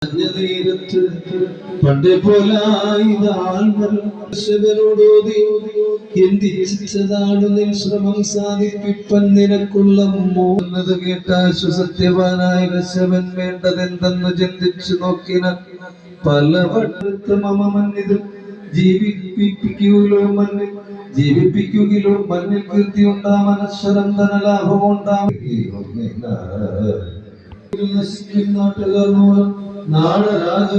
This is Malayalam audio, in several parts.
നേരത്ത് പണ്ടേ പോലായിരോടോതി എന്തിച്ചതാണു നിൻ ശ്രമം സാധിപ്പിപ്പൻ നിനക്കുള്ള മോന്നത് കേട്ടാശു സത്യവാനായ കശവൻ വേണ്ടതെന്തെന്ന് ചിന്തിച്ചു നോക്കിന പലവട്ടത്ത് മമ മന്നിത് ജീവിപ്പിക്കുകയിലോ മണ്ണിൽ കീർത്തി ഉണ്ടാം അനശ്വരന്തന ലാഭം ഉണ്ടാം നാട്ടുകാർ മൂലം നാടരാജ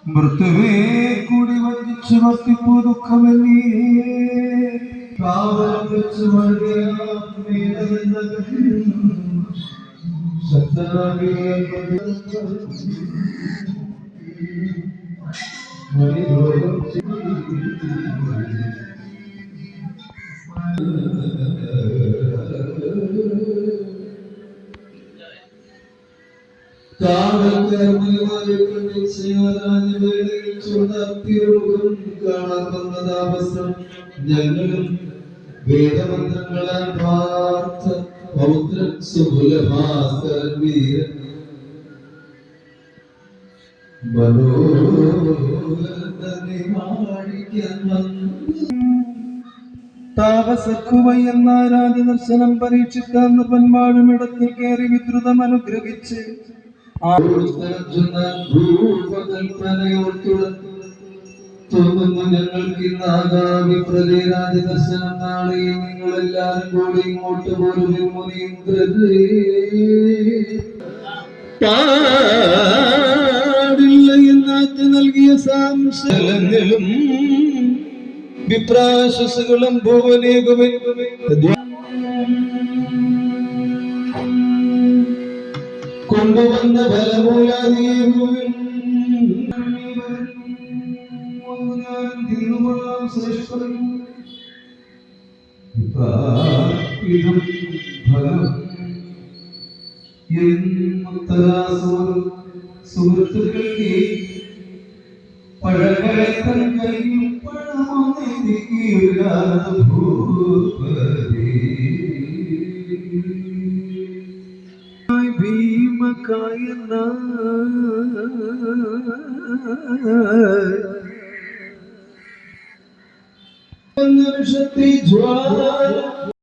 മൃത്യുവേ കൂടി വഞ്ചിച്ചു വർത്തിപ്പോ ദുഃഖമെന്നീ കാവലം വെച്ച് ഞങ്ങളും വേദമന്ത്രങ്ങളാൽ പാർത്ത പൗത്രൻ സുകുലഭാസ്കരൻ വീരൻ താപസക്കുവയെന്ന രാജ ദർശനം പരീക്ഷിക്കാൻ പന്മാടും ഇടത്തിൽ കയറി വിദ്രുതം അനുഗ്രഹിച്ച് തോന്നുന്നു ഞങ്ങൾക്ക് ഇന്നാകാമി പ്രജയരാജ ദർശനം നാളെ നിങ്ങളെല്ലാരും കൂടി ഇങ്ങോട്ട് പോലും മുനീന്ദ്രരേ പാടില്ല എന്നാറ്റ് നൽകിയ സാംശലങ്ങളും വിപ്രാശ്വസുകളും ഭുവനേകുവൻ കൊണ്ടുവന്ന ഫലമൂലാദിയും സുഹൃത്തുക്കൾക്ക് പഴകഴക്കൻ കൈയും ഭീമകായന ജ്വാല